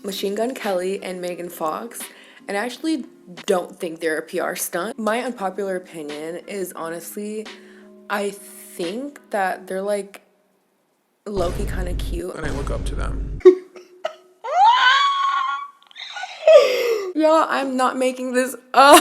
Machine Gun Kelly and Megan Fox, and I actually don't think they're a PR stunt. My unpopular opinion is honestly, I think that they're like low-key kind of cute. And I look up to them. Y'all, I'm not making this up.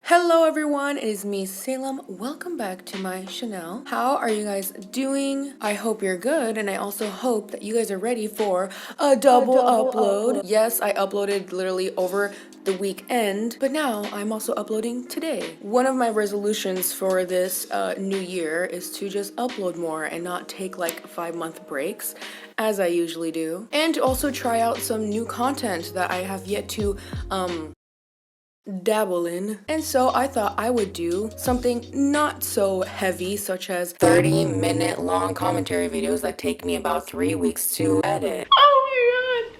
Hello everyone, it is me, Salem. Welcome back to my channel. How are you guys doing? I hope you're good, and I also hope that you guys are ready for a double upload. Yes, I uploaded literally over the weekend, but now I'm also uploading today. One of my resolutions for this new year is to just upload more and not take like 5-month breaks as I usually do, and to also try out some new content that I have yet to dabble in. And so I thought I would do something not so heavy, such as 30-minute long commentary videos that take me about 3 weeks to edit. Oh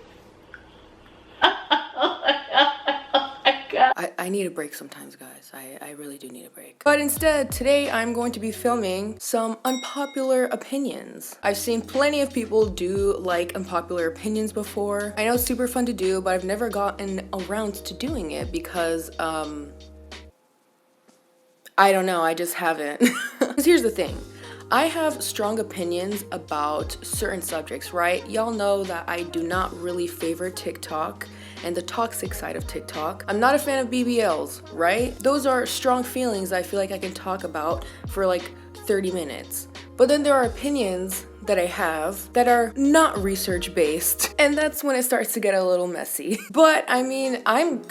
my god. Oh my god. I need a break sometimes, guys. I really do need a break. But instead, today I'm going to be filming some unpopular opinions. I've seen plenty of people do like unpopular opinions before. I know it's super fun to do, but I've never gotten around to doing it because, I don't know, I just haven't. Because here's the thing. I have strong opinions about certain subjects, right? Y'all know that I do not really favor TikTok and the toxic side of TikTok. I'm not a fan of BBLs, right? Those are strong feelings I feel like I can talk about for like 30 minutes. But then there are opinions that I have that are not research based, and that's when it starts to get a little messy. But I mean, I'm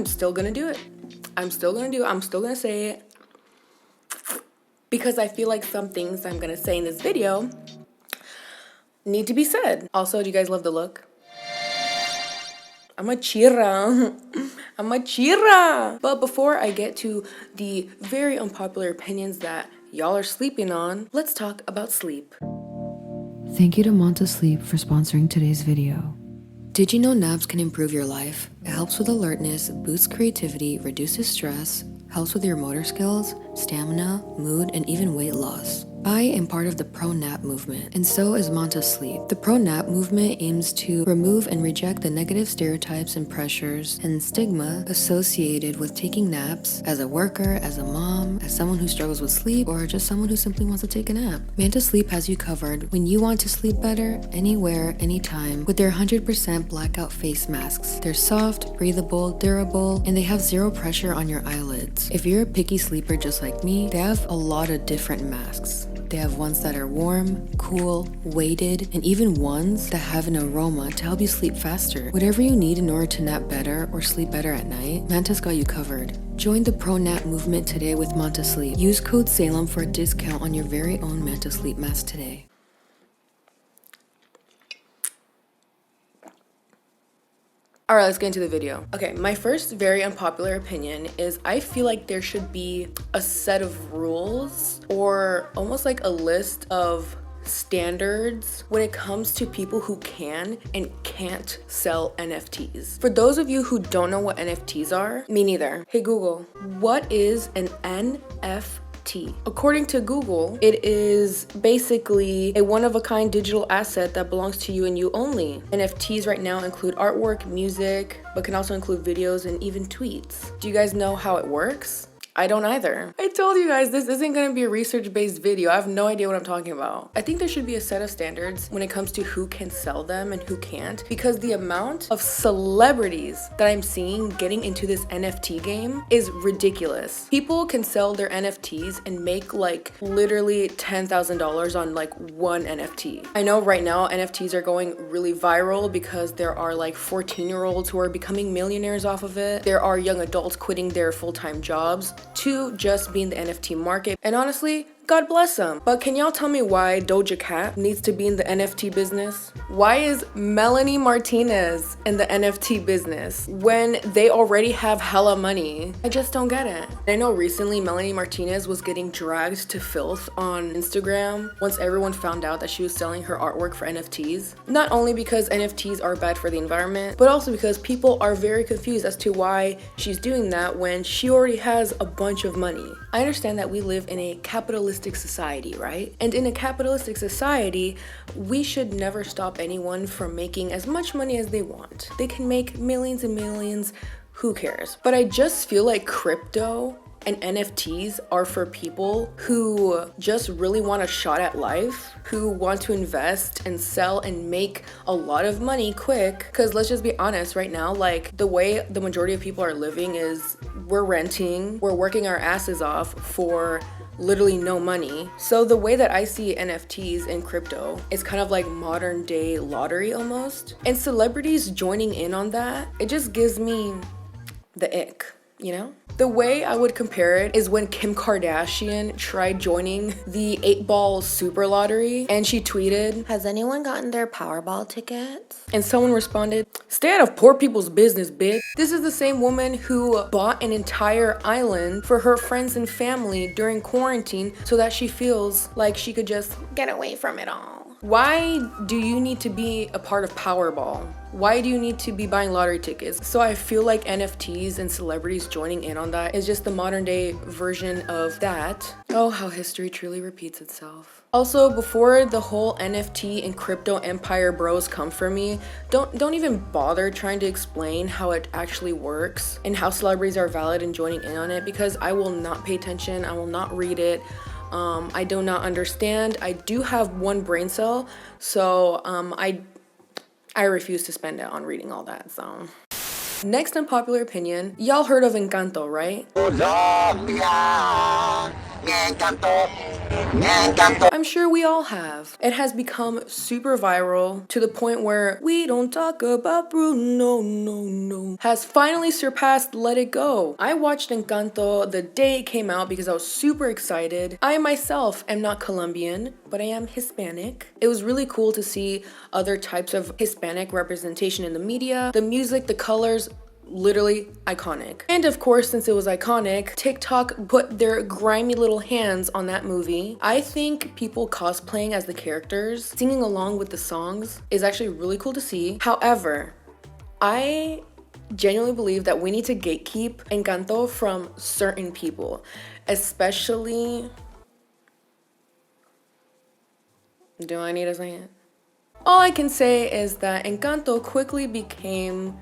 still gonna do it. I'm still gonna say it. Because I feel like some things I'm gonna say in this video need to be said. Also, do you guys love the look? I'm a chira. I'm a chira. But before I get to the very unpopular opinions that y'all are sleeping on, let's talk about sleep. Thank you to Manta Sleep for sponsoring today's video. Did you know naps can improve your life? It helps with alertness, boosts creativity, reduces stress, helps with your motor skills, stamina, mood, and even weight loss. I am part of the pro-nap movement, and so is Manta Sleep. The pro-nap movement aims to remove and reject the negative stereotypes and pressures and stigma associated with taking naps as a worker, as a mom, as someone who struggles with sleep, or just someone who simply wants to take a nap. Manta Sleep has you covered when you want to sleep better, anywhere, anytime, with their 100% blackout face masks. They're soft, breathable, durable, and they have zero pressure on your eyelids. If you're a picky sleeper just like me, they have a lot of different masks. They have ones that are warm, cool, weighted, and even ones that have an aroma to help you sleep faster. Whatever you need in order to nap better or sleep better at night, Manta's got you covered. Join the pro-nap movement today with Manta Sleep. Use code SALEM for a discount on your very own Manta Sleep mask today. Alright, let's get into the video. Okay, my first very unpopular opinion is I feel like there should be a set of rules or almost like a list of standards when it comes to people who can and can't sell NFTs. For those of you who don't know what NFTs are, me neither. Hey Google, what is an NFT? According to Google, it is basically a one-of-a-kind digital asset that belongs to you and you only. NFTs right now include artwork, music, but can also include videos and even tweets. Do you guys know how it works? I don't either. I told you guys this isn't gonna be a research-based video. I have no idea what I'm talking about. I think there should be a set of standards when it comes to who can sell them and who can't, because the amount of celebrities that I'm seeing getting into this NFT game is ridiculous. People can sell their NFTs and make like literally $10,000 on like one NFT. I know right now NFTs are going really viral because there are like 14-year-olds who are becoming millionaires off of it. There are young adults quitting their full-time jobs to just be in the NFT market. And honestly, God bless them. But can y'all tell me why Doja Cat needs to be in the NFT business? Why is Melanie Martinez in the NFT business when they already have hella money? I just don't get it. I know recently Melanie Martinez was getting dragged to filth on Instagram once everyone found out that she was selling her artwork for NFTs. Not only because NFTs are bad for the environment, but also because people are very confused as to why she's doing that when she already has a bunch of money. I understand that we live in a capitalistic society, right? And in a capitalistic society, we should never stop anyone from making as much money as they want. They can make millions and millions, who cares? But I just feel like crypto and NFTs are for people who just really want a shot at life, who want to invest and sell and make a lot of money quick. Because let's just be honest right now, like the way the majority of people are living is we're renting, we're working our asses off for literally no money. So the way that I see NFTs and crypto is kind of like modern day lottery almost. And celebrities joining in on that, it just gives me the ick, you know? The way I would compare it is when Kim Kardashian tried joining the 8-ball super lottery and she tweeted, "Has anyone gotten their Powerball tickets?" And someone responded, "Stay out of poor people's business, bitch." This is the same woman who bought an entire island for her friends and family during quarantine so that she feels like she could just get away from it all. Why do you need to be a part of Powerball? Why do you need to be buying lottery tickets? So I feel like NFTs and celebrities joining in on that is just the modern day version of that. Oh, how history truly repeats itself. Also, before the whole NFT and crypto empire bros come for me, don't even bother trying to explain how it actually works and how celebrities are valid in joining in on it, because I will not pay attention, I will not read it. I do not understand. I do have one brain cell, so I refuse to spend it on reading all that, so. Next unpopular opinion, y'all heard of Encanto, right? I'm sure we all have. It has become super viral to the point where We Don't Talk About Bruno, no, has finally surpassed Let It Go. I watched Encanto the day it came out because I was super excited. I myself am not Colombian, but I am Hispanic. It was really cool to see other types of Hispanic representation in the media, the music, the colors, literally iconic. And of course, since it was iconic, TikTok put their grimy little hands on that movie. I think people cosplaying as the characters, singing along with the songs, is actually really cool to see. However, I genuinely believe that we need to gatekeep Encanto from certain people, especially... Do I need to say it? All I can say is that Encanto quickly became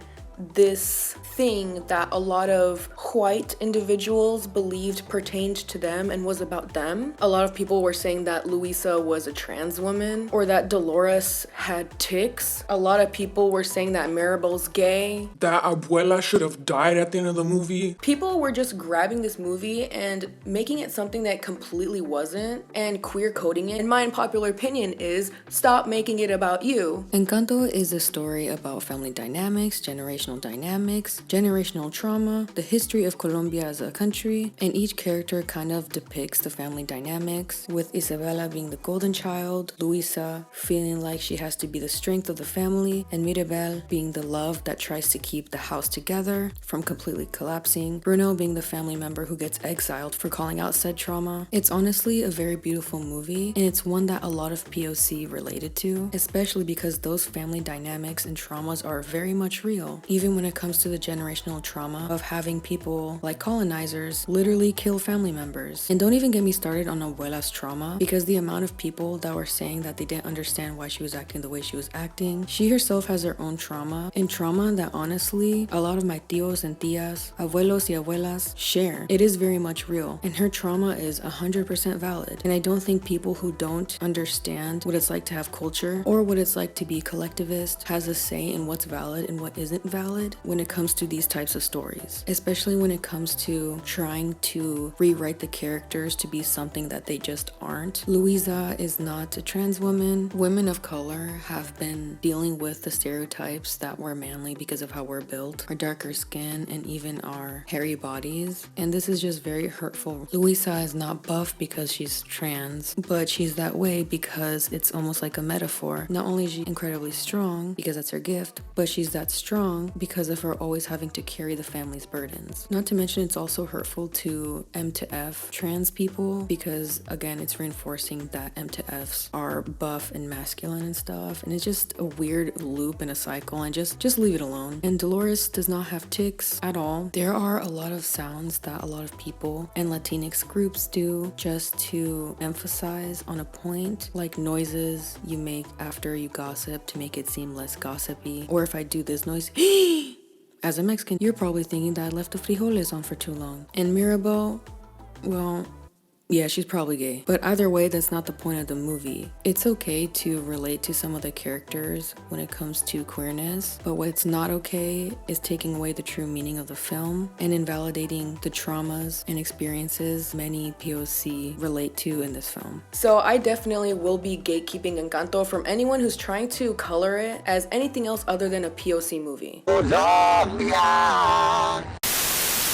this thing that a lot of white individuals believed pertained to them and was about them. A lot of people were saying that Luisa was a trans woman or that Dolores had tics. A lot of people were saying that Maribel's gay. That Abuela should have died at the end of the movie. People were just grabbing this movie and making it something that it completely wasn't and queer coding it. And my unpopular opinion is stop making it about you. Encanto is a story about family dynamics, generational trauma, the history of Colombia as a country, and each character kind of depicts the family dynamics, with Isabela being the golden child, Luisa feeling like she has to be the strength of the family, and Mirabel being the love that tries to keep the house together from completely collapsing, Bruno being the family member who gets exiled for calling out said trauma. It's honestly a very beautiful movie, and it's one that a lot of POC related to, especially because those family dynamics and traumas are very much real, even when it comes to the generational trauma of having people like colonizers literally kill family members. And don't even get me started on Abuela's trauma, because the amount of people that were saying that they didn't understand why she was acting the way she was acting. She herself has her own trauma, and trauma that honestly a lot of my tios and tias, abuelos y abuelas share. It is very much real, and her trauma is 100% valid. And I don't think people who don't understand what it's like to have culture or what it's like to be collectivist has a say in what's valid and what isn't valid. invalid when it comes to these types of stories, especially when it comes to trying to rewrite the characters to be something that they just aren't. Louisa is not a trans woman. Women of color have been dealing with the stereotypes that we're manly because of how we're built, our darker skin, and even our hairy bodies. And this is just very hurtful. Louisa is not buff because she's trans, but she's that way because it's almost like a metaphor. Not only is she incredibly strong because that's her gift, but she's that strong because of her always having to carry the family's burdens. Not to mention it's also hurtful to M to F trans people because again it's reinforcing that M to Fs are buff and masculine and stuff, and it's just a weird loop and a cycle, and just leave it alone. And Dolores does not have tics at all. There are a lot of sounds that a lot of people and Latinx groups do just to emphasize on a point, like noises you make after you gossip to make it seem less gossipy, or if I do this noise as a Mexican, you're probably thinking that I left the frijoles on for too long. And Mirabel, well, yeah, she's probably gay. But either way, that's not the point of the movie. It's okay to relate to some of the characters when it comes to queerness, but what's not okay is taking away the true meaning of the film and invalidating the traumas and experiences many POC relate to in this film. So I definitely will be gatekeeping Encanto from anyone who's trying to color it as anything else other than a POC movie.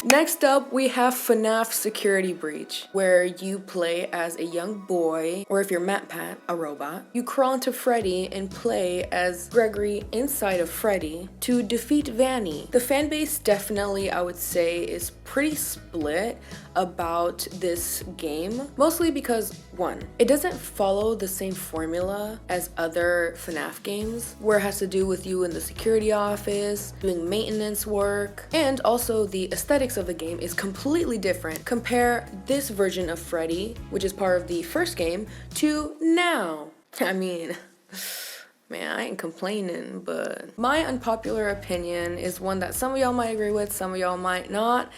Next up, we have FNAF Security Breach, where you play as a young boy, or if you're MatPat, a robot. You crawl into Freddy and play as Gregory inside of Freddy to defeat Vanny. The fanbase definitely, I would say, is pretty split about this game, mostly because, one, it doesn't follow the same formula as other FNAF games, where it has to do with you in the security office, doing maintenance work, and also the aesthetics of the game is completely different. Compare this version of Freddy, which is part of the first game, to now. I mean, man, I ain't complaining, but my unpopular opinion is one that some of y'all might agree with, some of y'all might not.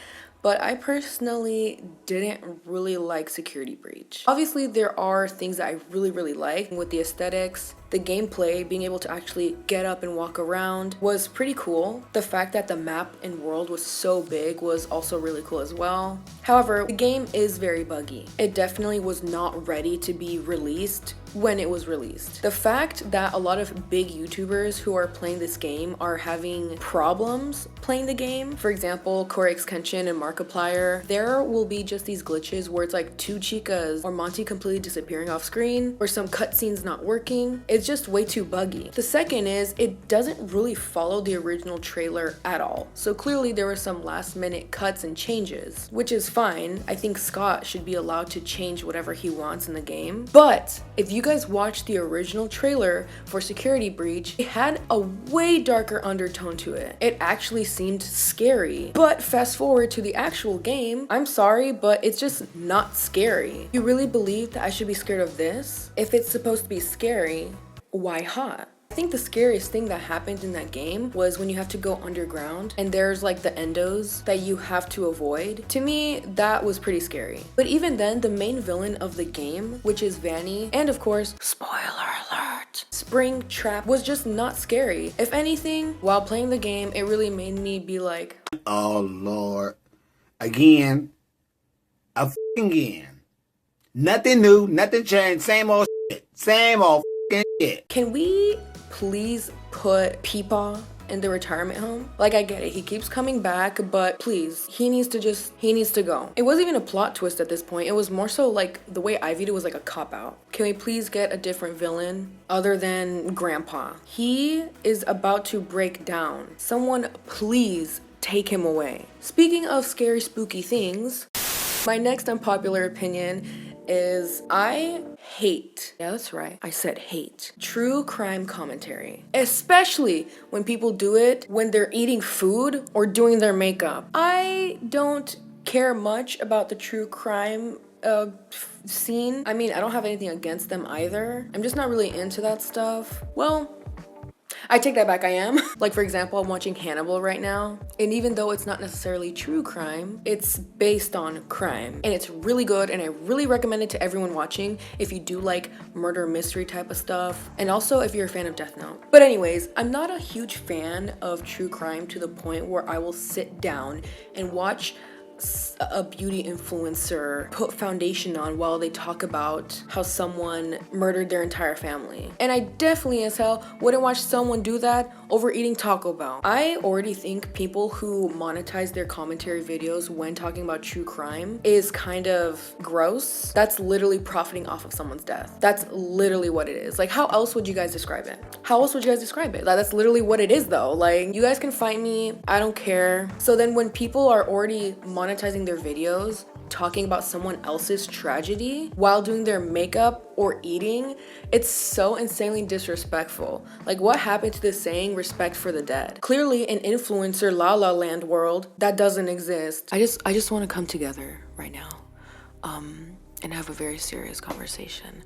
But I personally didn't really like Security Breach. Obviously, there are things that I really like with the aesthetics. The gameplay, being able to actually get up and walk around was pretty cool. The fact that the map and world was so big was also really cool as well. However, the game is very buggy. It definitely was not ready to be released when it was released. The fact that a lot of big YouTubers who are playing this game are having problems playing the game, for example, Coreyx Kenshin and Markiplier, there will be just these glitches where it's like two chicas or Monty completely disappearing off screen, or some cutscenes not working. It's just way too buggy. The second is it doesn't really follow the original trailer at all. So clearly there were some last minute cuts and changes, which is fine. I think Scott should be allowed to change whatever he wants in the game. But if you guys watched the original trailer for Security Breach, it had a way darker undertone to it. It actually seemed scary. But fast forward to the actual game, I'm sorry, but it's just not scary. You really believe that I should be scared of this? If it's supposed to be scary, why hot? I think the scariest thing that happened in that game was when you have to go underground and there's like the endos that you have to avoid. To me, that was pretty scary. But even then, the main villain of the game, which is Vanny, and of course, spoiler alert, Springtrap, was just not scary. If anything, while playing the game, it really made me be like, oh Lord, again, again. Nothing new, nothing changed, same old shit, same old shit. Can we please put Peepaw in the retirement home? Like, I get it, he keeps coming back, but please, he needs to go. It wasn't even a plot twist at this point. It was more so like, the way I viewed it was like a cop-out. Can we please get a different villain other than Grandpa? He is about to break down. Someone please take him away. Speaking of scary, spooky things, my next unpopular opinion is I hate, yeah, that's right, I said hate, true crime commentary. Especially when people do it when they're eating food or doing their makeup. I don't care much about the true crime scene. I mean, I don't have anything against them either. I'm just not really into that stuff. Well, I take that back, I am. Like, for example, I'm watching Hannibal right now, and even though it's not necessarily true crime, it's based on crime, and it's really good, and I really recommend it to everyone watching if you do like murder mystery type of stuff, and also if you're a fan of Death Note. But anyways, I'm not a huge fan of true crime to the point where I will sit down and watch a beauty influencer put foundation on while they talk about how someone murdered their entire family. And I definitely as hell wouldn't watch someone do that over eating Taco Bell. I already think people who monetize their commentary videos when talking about true crime is kind of gross. That's literally profiting off of someone's death. That's literally what it is. Like, how else would you guys describe it? How else would you guys describe it? Like, that's literally what it is though. Like, you guys can fight me, I don't care. So then when people are already monetizing their videos talking about someone else's tragedy while doing their makeup or eating, it's so insanely disrespectful. Like, what happened to the saying respect for the dead? Clearly in influencer La La Land world, that doesn't exist. I just want to come together right now and have a very serious conversation.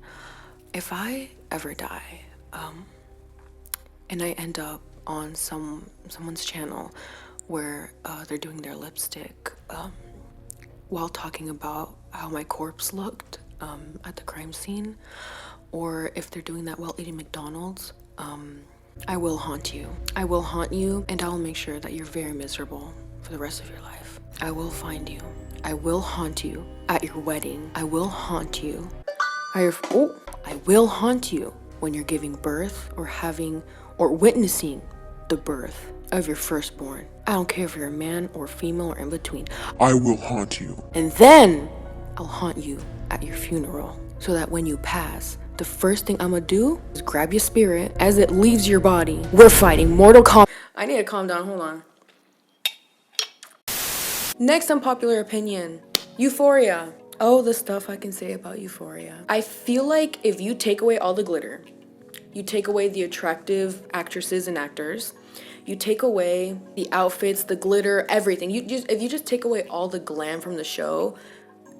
If I ever die and I end up on someone's channel where they're doing their lipstick while talking about how my corpse looked at the crime scene, or if they're doing that while eating McDonald's, I will haunt you. I will haunt you, and I will make sure that you're very miserable for the rest of your life. I will find you. I will haunt you at your wedding. I will haunt you. I will haunt you when you're giving birth or having or witnessing the birth of your firstborn. I don't care if you're a man or female or in between. I will haunt you. And then I'll haunt you at your funeral so that when you pass, the first thing I'm gonna do is grab your spirit as it leaves your body. We're fighting Mortal Kombat. I need to calm down, hold on. Next unpopular opinion, Euphoria. Oh, the stuff I can say about Euphoria. I feel like if you take away all the glitter, you take away the attractive actresses and actors, you take away the outfits, the glitter, everything. If you just take away all the glam from the show,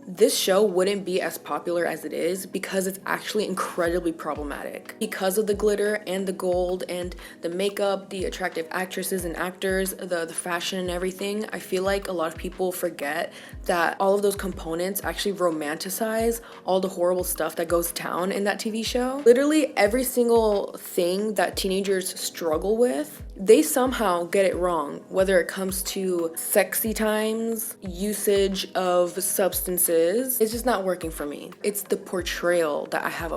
this show wouldn't be as popular as it is because it's actually incredibly problematic. Because of the glitter and the gold and the makeup, the attractive actresses and actors, the fashion and everything, I feel like a lot of people forget that all of those components actually romanticize all the horrible stuff that goes down in that TV show. Literally every single thing that teenagers struggle with, they somehow get it wrong, whether it comes to sexy times, usage of substances. It's just not working for me. It's the portrayal that I have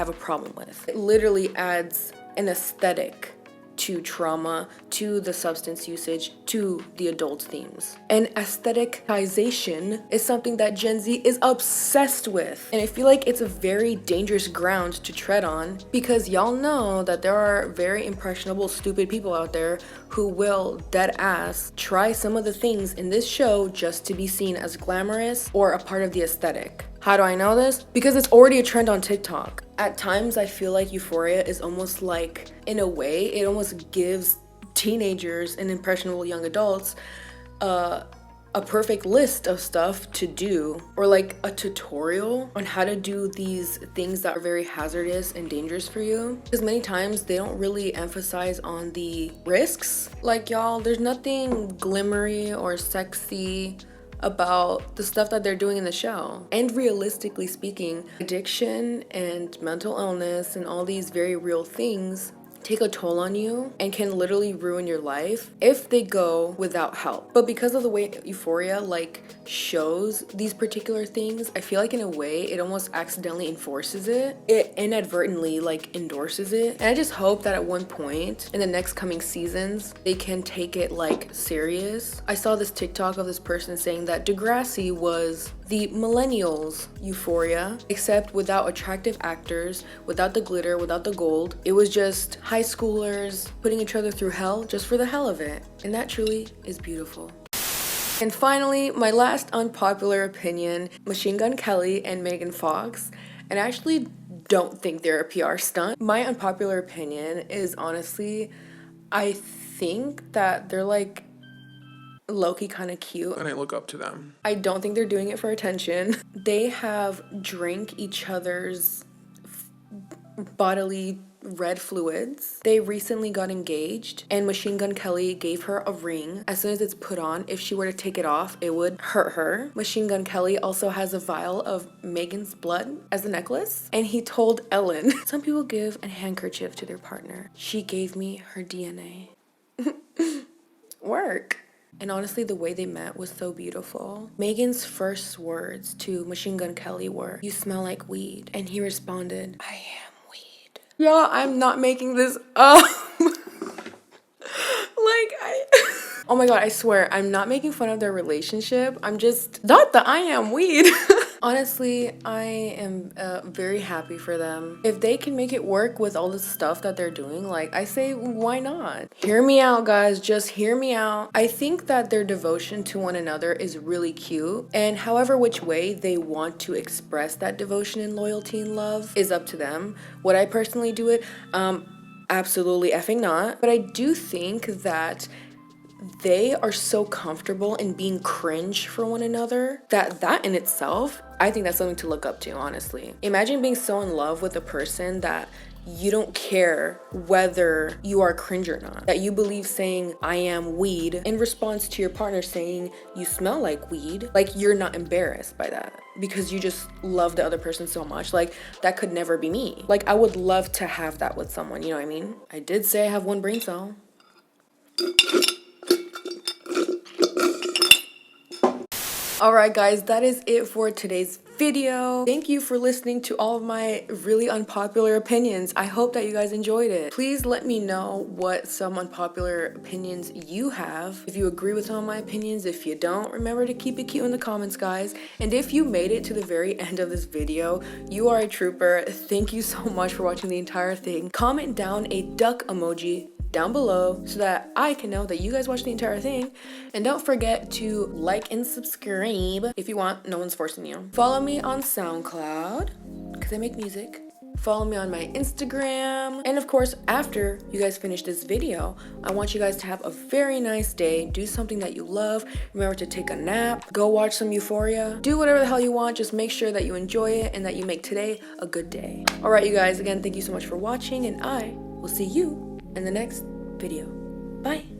a problem with. It literally adds an aesthetic to trauma, to the substance usage, to the adult themes. And aestheticization is something that Gen Z is obsessed with. And I feel like it's a very dangerous ground to tread on because y'all know that there are very impressionable, stupid people out there who will dead ass try some of the things in this show just to be seen as glamorous or a part of the aesthetic. How do I know this? Because it's already a trend on TikTok. At times, I feel like Euphoria is almost like, in a way, it almost gives teenagers and impressionable young adults a perfect list of stuff to do, or like a tutorial on how to do these things that are very hazardous and dangerous for you. Because many times they don't really emphasize on the risks. Like, y'all, there's nothing glimmery or sexy about the stuff that they're doing in the show. And realistically speaking, addiction and mental illness and all these very real things take a toll on you and can literally ruin your life if they go without help. But because of the way Euphoria like shows these particular things, I feel like in a way it almost accidentally enforces it. It inadvertently like endorses it. And I just hope that at one point in the next coming seasons, they can take it like serious. I saw this TikTok of this person saying that Degrassi was the millennials Euphoria, except without attractive actors, without the glitter, without the gold. It was just high schoolers putting each other through hell just for the hell of it. And that truly is beautiful. And finally, my last unpopular opinion, Machine Gun Kelly and Megan Fox. And I actually don't think they're a PR stunt. My unpopular opinion is honestly, I think that they're like low-key kind of cute. And I look up to them. I don't think they're doing it for attention. They have drank each other's bodily red fluids. They recently got engaged, and Machine Gun Kelly gave her a ring. As soon as it's put on, if she were to take it off, it would hurt her. Machine Gun Kelly also has a vial of Megan's blood as a necklace, and he told Ellen, some people give a handkerchief to their partner. She gave me her DNA. Work. And honestly, the way they met was so beautiful. Megan's first words to Machine Gun Kelly were, "You smell like weed." And he responded, "I am weed." Y'all, I'm not making this up. Oh my god, I swear, I'm not making fun of their relationship. I'm just, not the I am weed. Honestly, I am very happy for them. If they can make it work with all the stuff that they're doing, like, I say, why not? Hear me out, guys. Just hear me out. I think that their devotion to one another is really cute. And however which way they want to express that devotion and loyalty and love is up to them. Would I personally do it? Absolutely effing not. But I do think that they are so comfortable in being cringe for one another that in itself, I think that's something to look up to, honestly. Imagine being so in love with a person that you don't care whether you are cringe or not. That you believe saying, "I am weed," in response to your partner saying, "You smell like weed." Like, you're not embarrassed by that because you just love the other person so much. Like, that could never be me. Like, I would love to have that with someone, you know what I mean? I did say I have one brain cell. Alright guys, that is it for today's video. Thank you for listening to all of my really unpopular opinions. I hope that you guys enjoyed it. Please let me know what some unpopular opinions you have. If you agree with some of my opinions, if you don't, remember to keep it cute in the comments, guys. And if you made it to the very end of this video, you are a trooper. Thank you so much for watching the entire thing. Comment down a duck emoji down below so that I can know that you guys watched the entire thing. And don't forget to like and subscribe if you want. No one's forcing you. Follow me on SoundCloud because I make music. Follow me on my Instagram. And of course, after you guys finish this video, I want you guys to have a very nice day. Do something that you love. Remember to take a nap. Go watch some Euphoria. Do whatever the hell you want. Just make sure that you enjoy it and that you make today a good day. All right, you guys, again, thank you so much for watching, and I will see you in the next video. Bye.